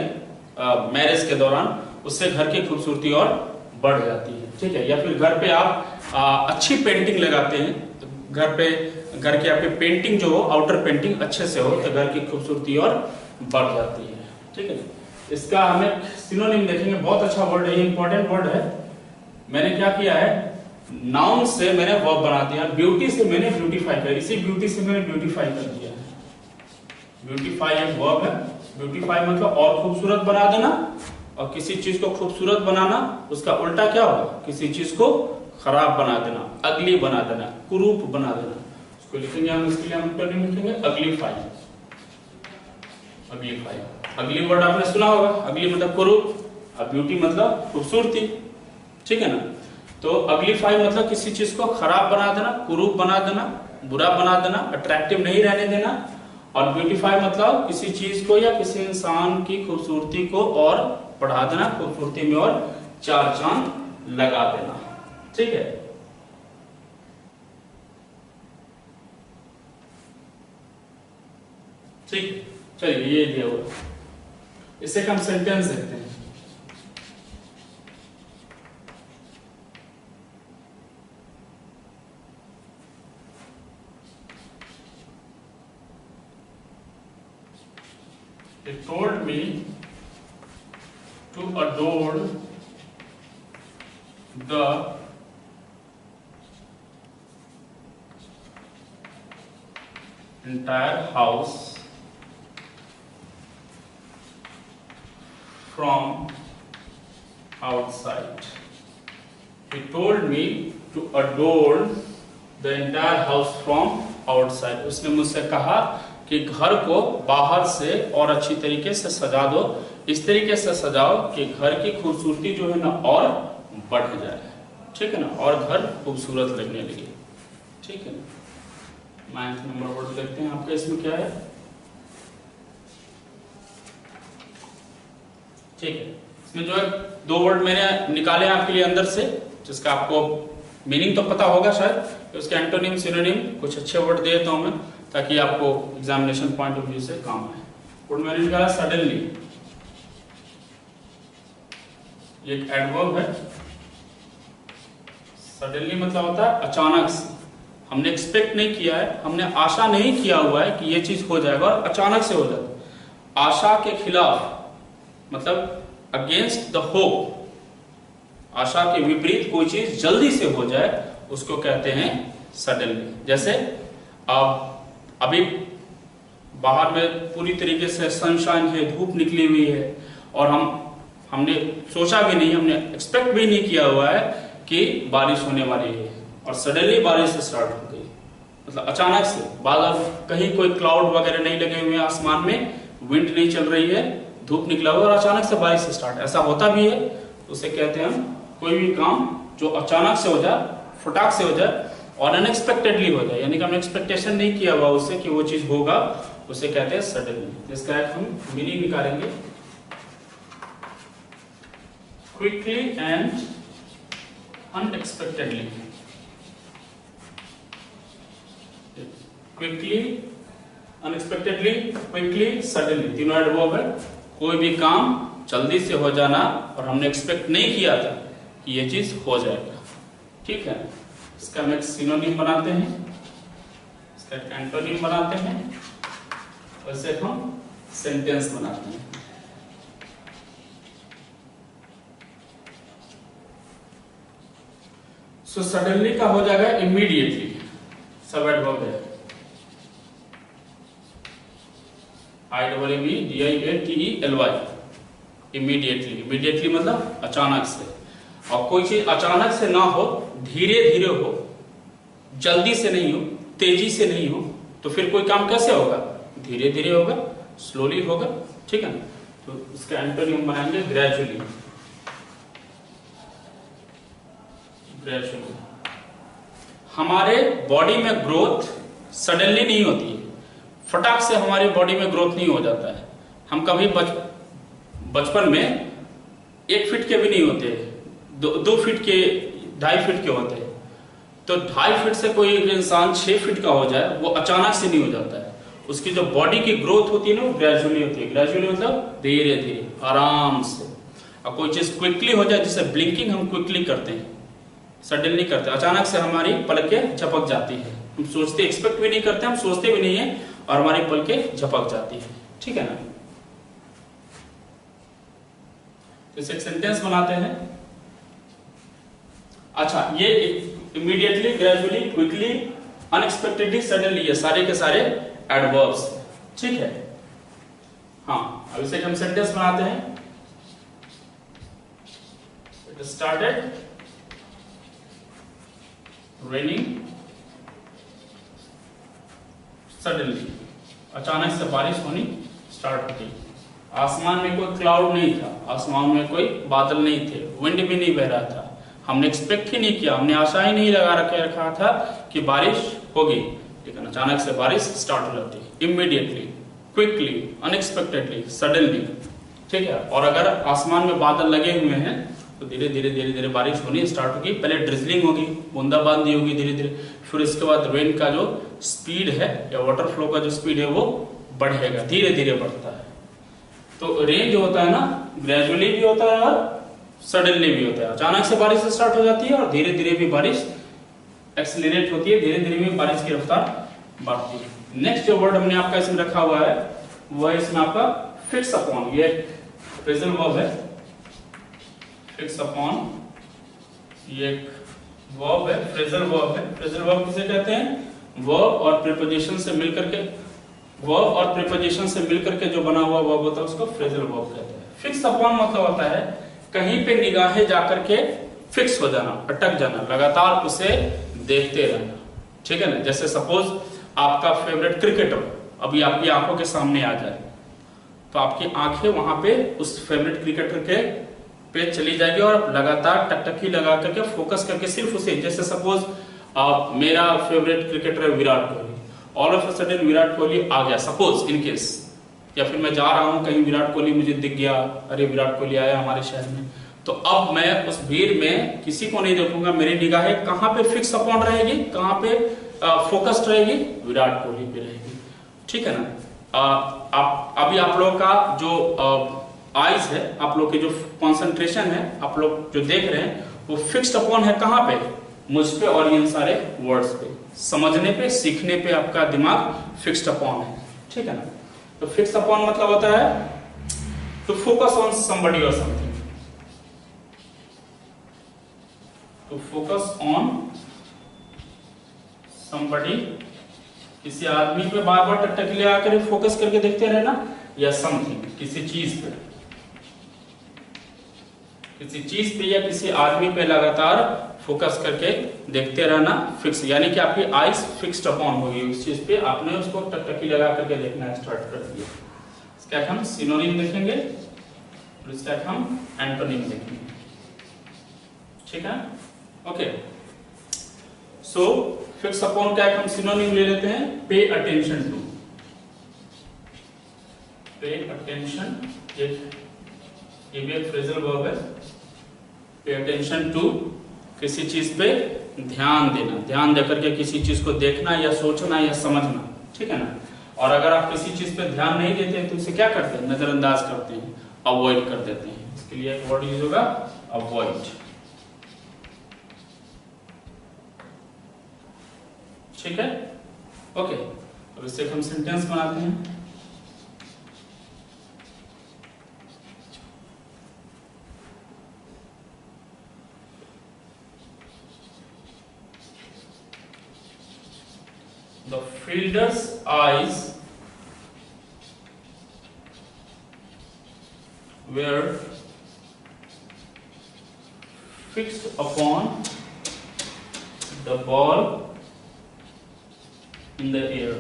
मैरिज के दौरान, उससे घर की खूबसूरती और बढ़ जाती है, ठीक है। या फिर घर पे आप अच्छी पेंटिंग लगाते हैं, तो घर के आपके पेंटिंग जो हो, आउटर पेंटिंग अच्छे से हो, तो घर की खूबसूरती और बढ़ जाती है, ठीक है। इसका हमें सिनोनिम देखेंगे, बहुत अच्छा वर्ड है, ये इंपॉर्टेंट वर्ड है। मैंने क्या किया है, नाउन से मैंने वर्ब बना दिया, ब्यूटी से मैंने ब्यूटीफाई कर, इसी ब्यूटी से मैंने ब्यूटीफाई कर दिया है। ब्यूटीफाई एक वर्ब है, ब्यूटीफाई मतलब और खूबसूरत बना देना, और किसी चीज को खूबसूरत बनाना उसका उल्टा क्या होगा, किसी चीज को खराब बना देना, अगली बना देना, कुरूप बना देना। उसको लिखेंगे हम, इसके लिए हम एंटोनिम लिखेंगे अगलीफाई। अगलीफाई, अगली वर्ड आपने सुना होगा, अगली मतलब कुरूप, और ब्यूटी मतलब खूबसूरती, ठीक है ना। तो अग्लीफाई मतलब किसी चीज को खराब बना देना, कुरूप बना देना, बुरा बना देना, अट्रैक्टिव नहीं रहने देना। और ब्यूटीफाई मतलब किसी चीज को या किसी इंसान की खूबसूरती को और बढ़ा देना, खूबसूरती में और चार चांद लगा देना। ठीक है, ठीक, चलिए ये दिया हुआ, इसे हम सेंटेंस देखते हैं। He told me to adorn the entire house from outside. He told me to adorn the entire house from outside. उसने मुझसे कहा कि घर को बाहर से और अच्छी तरीके से सजा दो, इस तरीके से सजाओ कि घर की खूबसूरती जो है ना और बढ़ जाए। ठीक है ना, और घर खूबसूरत लगने लगे। ठीक है ना, 9th नंबर वर्ड देखते हैं आपका इसमें क्या है। ठीक है, इसमें जो है 2 वर्ड मैंने निकाले आपके लिए अंदर से, जिसका आपको मीनिंग तो पता होगा शायद, उसके एंटोनिम सिनोनिम कुछ अच्छे वर्ड दे देता हूं मैं, ताकि आपको एग्जामिनेशन पॉइंट ऑफ व्यू से काम आए। वर्ड मैंने निकाला सडनली, ये एक एडवर्ब है। सडनली मतलब होता है अचानक से, हमने एक्सपेक्ट नहीं किया है, हमने आशा नहीं किया हुआ है कि ये चीज हो जाएगा और अचानक से हो जाता। आशा के खिलाफ मतलब अगेंस्ट द होप, आशा के विपरीत कोई चीज जल्दी से हो जाए उसको कहते हैं सडनली। जैसे अब अभी बाहर में पूरी तरीके से सनशाइन है, धूप निकली हुई है और हमने सोचा भी नहीं, हमने एक्सपेक्ट भी नहीं किया हुआ है कि बारिश होने वाली है और सडनली बारिश स्टार्ट हो गई। मतलब अचानक से बादल, कहीं कोई क्लाउड वगैरह नहीं लगे हुए हैं आसमान में, विंड नहीं चल रही है, धूप निकला हुआ और अचानक से बारिश स्टार्ट, ऐसा होता भी है। उसे कहते हैं हम कोई भी काम जो अचानक से हो जाए, फटाक से हो जाए और अनएक्सपेक्टेडली हो जाए, यानी कि हमने एक्सपेक्टेशन नहीं किया हुआ उससे कि वो चीज होगा, उसे कहते हैं सडनली। इसका एक हम मीनिंग निकालेंगे, quickly and unexpectedly. Quickly, unexpectedly, quickly, suddenly, तीनों एडवर्ब है। कोई भी काम जल्दी से हो जाना और हमने एक्सपेक्ट नहीं किया था कि ये चीज हो जाएगा। ठीक है, इसका हम एक सिनोनिम बनाते हैं, इसका एक एंटोनिम बनाते हैं, वैसे हम सेंटेंस बनाते हैं। सो सडनली का हो जाएगा इमीडिएटली, सब एडवर्ब है। IMMEDIATELY, immediately. इमीडिएटली मतलब अचानक से, और कोई चीज अचानक से ना हो, धीरे धीरे हो, जल्दी से नहीं हो, तेजी से नहीं हो, तो फिर कोई काम कैसे होगा? धीरे धीरे होगा, स्लोली होगा। ठीक है ना, तो इसका एंटोनिम बनाएंगे ग्रेजुअली। ग्रेजुअली हमारे बॉडी में ग्रोथ सडनली नहीं होती है, फटाक से हमारी बॉडी में ग्रोथ नहीं हो जाता है। हम कभी बचपन में 1 फीट के भी नहीं होते, 2 फीट के, 2.5 फीट के होते हैं। तो 2.5 फीट से कोई इंसान 6 फीट का हो जाए, वो अचानक से नहीं हो जाता है। उसकी जो बॉडी की ग्रोथ होती है ना, वो ग्रेजुअली होती है। ग्रेजुअली मतलब धीरे धीरे, आराम से। और कोई चीज क्विकली हो जाए, जैसे ब्लिंकिंग हम क्विकली करते हैं, सडनली करते हैं, अचानक से हमारी पलकें झपक जाती है। हम सोचते, एक्सपेक्ट भी नहीं करते, हम सोचते भी नहीं है और हमारी पलकें झपक जाती है। ठीक है ना, इसे एक सेंटेंस बनाते हैं। अच्छा, ये immediately, gradually, quickly, unexpectedly, suddenly, ये सारे के सारे एडवर्ब्स। ठीक है, हाँ, अब इसे हम सेंटेंस बनाते हैं। इट स्टार्टेड रेनिंग सडनली, अचानक से बारिश होनी स्टार्ट हो गई। आसमान में कोई क्लाउड नहीं था, आसमान में कोई बादल नहीं थे, विंड भी नहीं बह रहा था, हमने एक्सपेक्ट ही नहीं किया, हमने आशा ही नहीं लगा रखा था कि बारिश होगी, लेकिन अचानक से बारिश स्टार्ट हो जाती है, इमीडिएटली, क्विकली, अनएक्सपेक्टेडली, सडनली, ठीक है। और अगर आसमान में बादल लगे हुए हैं तो धीरे धीरे बारिश होनी स्टार्ट होगी। पहले ड्रिजलिंग होगी, बूंदाबांदी होगी धीरे धीरे, फिर इसके बाद रेन का जो स्पीड है या वाटर फ्लो का जो स्पीड है वो बढ़ेगा, धीरे धीरे बढ़ता है। तो रेन जो होता है ना, ग्रेजुअली भी होता है और सडनली भी होता है। अचानक से बारिश स्टार्ट हो जाती है और धीरे धीरे भी बारिश एक्सेलरेट होती है, धीरे धीरे भी बारिश की रफ्तार बढ़ती है। नेक्स्ट जो वर्ड हमने आपका इसमें रखा हुआ है वो है इसमें आपका फिक्स अपॉन। ये फ्रेजल वर्ब है, फिक्स अपॉन, ये वर्ब है, फ्रेजल वर्ब है। फ्रेजल वर्ब किसे कहते हैं? वर्ब और प्रीपोजिशन से मिलकर के, वर्ब और प्रीपोजिशन से मिलकर के जो बना हुआ वर्ब होता है उसको फ्रेजल वर्ब कहते हैं। फिक्स अपॉन मतलब होता है कहीं पे निगाहें जाकर के फिक्स हो जाना, अटक जाना, लगातार उसे देखते रहना, ठीक है ना। जैसे सपोज आपका फेवरेट क्रिकेटर अभी आपकी आंखों के सामने आ जाए तो आपकी आंखें वहां पे उस फेवरेट क्रिकेटर के पे चली जाएगी और लगातार टकटकी लगा करके फोकस करके सिर्फ उसे, जैसे सपोज मेरा फेवरेट क्रिकेटर है Virat Kohli, all of a sudden Virat Kohli आ गया सपोज इन केस, या फिर मैं जा रहा हूं कहीं विराट कोहली मुझे दिख गया, अरे विराट कोहली आया हमारे शहर में, तो अब मैं उस भीड़ में किसी को नहीं देखूंगा, मेरी निगाहें कहां पे फिक्स अपॉन रहेगी, कहां पे फोकस्ड रहेगी? विराट कोहली पे रहेगी, ठीक है ना। अभी आप लोगों का जो आइज है, आप लोग की जो कंसंट्रेशन है, आप लोग जो देख रहे हैं वो फिक्स्ड अपॉन है कहां पे? मुझ पे और इन सारे वर्ड्स पे, समझने पे, सीखने पे आपका दिमाग फिक्स्ड अपॉन है, ठीक है ना। तो फिक्स्ड अपॉन मतलब होता है टू फोकस ऑन समबडी और something, to focus on somebody, किसी आदमी पे बार बार टकटकी लगा कर फोकस करके देखते रहना, या समथिंग, किसी चीज पे, किसी चीज पे या किसी आदमी पे लगातार फोकस करके देखते रहना, फिक्स, यानी कि आपकी आईज फिक्स्ड अपॉन होगी उस चीज पे, आपने उसको टकटकी लगा करके देखना स्टार्ट कर दिया। इसका हम सिनोनिम देखेंगे और इसका हम एंटोनिम देखेंगे, ठीक है। ओके, सो फिक्स अपॉन का हम सिनोनिम ले लेते हैं, pay attention to, pay attention, ये भी एक फ्रेजल वर्ब है। पे अटेंशन टू, किसी चीज पे ध्यान देना, ध्यान देकर के किसी चीज को देखना या सोचना या समझना, ठीक है ना। और अगर आप किसी चीज पे ध्यान नहीं देते हैं तो उसे क्या करते हैं? नजरअंदाज करते हैं, अवॉइड कर देते हैं। इसके लिए एक वर्ड यूज होगा, अवॉइड, ठीक है। ओके, अब इससे हम सेंटेंस बनाते हैं। The fielder's eyes were fixed upon the ball in the air.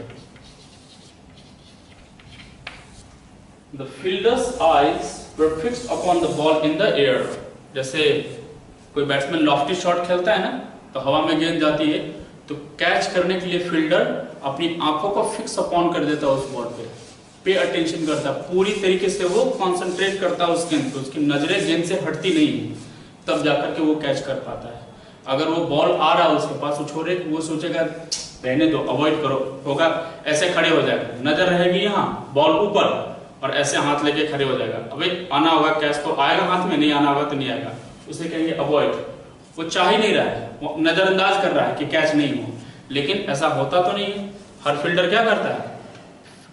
The fielder's eyes were fixed upon the ball in the air. जैसे कोई बैट्समैन लॉफ्टी शॉट खेलता है ना, तो हवा में गेंद जाती है तो कैच करने के लिए फील्डर अपनी आंखों को फिक्स अपॉन कर देता है उस बॉल पे अटेंशन करता है, पूरी तरीके से वो कंसंट्रेट करता है उस गेंद पे, उसकी नजरें गेंद से हटती नहीं है, तब जाकर के वो कैच कर पाता है। अगर वो बॉल आ रहा है उसके पास, वो छोड़े, वो सोचेगा रहने दो, अवॉइड करो, होगा ऐसे खड़े हो जाएगा, नजर रहेगी यहाँ, बॉल ऊपर, और ऐसे हाथ लेके खड़े हो जाएगा। अबे आना होगा कैच तो आएगा हाथ में, नहीं आना होगा तो नहीं आएगा, उसे कहेंगे अवॉइड। वो चाह ही नहीं रहा है, वो नजरअंदाज कर रहा है कि कैच नहीं हो, लेकिन ऐसा होता तो नहीं है। हर फील्डर क्या करता है?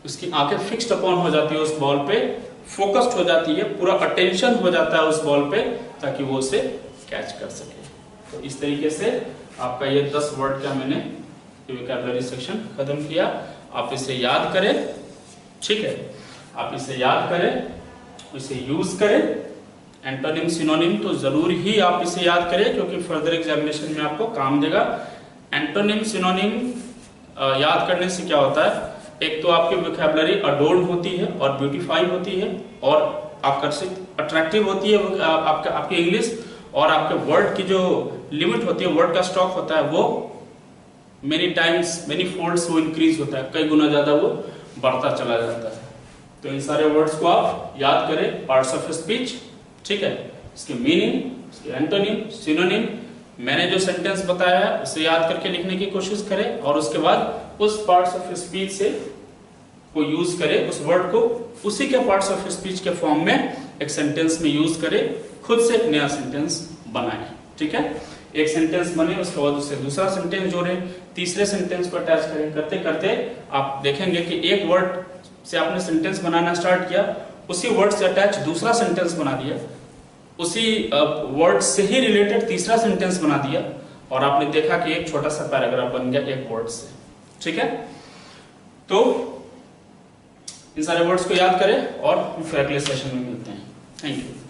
उसकी आंखें फिक्स्ड अपॉन हो जाती है उस बॉल पे, फोकस्ड हो जाती है, पूरा अटेंशन हो जाता है उस बॉल पे, ताकि वो उसे कैच कर सके। तो इस तरीके से आपका ये 10 वर्ड का मैंने वोकैबुलरी सेक्शन खत्म किया। आप इसे याद करें, ठीक है, आप इसे याद करें, इसे यूज करें। एंटोनिम सिनोनिम तो जरूर ही आप इसे याद करें, क्योंकि फर्दर एग्जामिनेशन में आपको काम देगा। एंटोनिम सिनोनिम याद करने से क्या होता है? एक तो आपकी वोकैबुलरी अडोर्न होती है और ब्यूटीफाई होती है और आकर्षित, अट्रैक्टिव होती है आपकी इंग्लिश, और आपके वर्ड की जो लिमिट होती है, वर्ड का स्टॉक होता है, वो मेनी टाइम्स मेनी फोल्ड्स वो इंक्रीज होता है, कई गुना ज्यादा वो बढ़ता चला जाता है। तो इन सारे वर्ड्स को आप याद करें, पार्ट्स ऑफ स्पीच, ठीक है, इसके मीनिंग, इसके एंटोनिम, सिनोनिम, मैंने जो सेंटेंस बताया है उसे याद करके लिखने की कोशिश करें और उसके बाद उस पार्ट्स ऑफ स्पीच से को यूज करें, उस वर्ड को उसी के पार्ट्स ऑफ स्पीच के फॉर्म में एक सेंटेंस में यूज करें, खुद से एक नया सेंटेंस बनाएं, ठीक है। एक सेंटेंस बने, उसके बाद उससे दूसरा सेंटेंस जोड़ें, तीसरे सेंटेंस को अटैच करें, करते करते आप देखेंगे कि एक वर्ड से आपने सेंटेंस बनाना स्टार्ट किया, उसी वर्ड से अटैच दूसरा सेंटेंस बना दिया, उसी वर्ड से ही रिलेटेड तीसरा सेंटेंस बना दिया और आपने देखा कि एक छोटा सा पैराग्राफ बन गया एक वर्ड से, ठीक है। तो इन सारे वर्ड्स को याद करें और फिर अगले सेशन में मिलते हैं। Thank you.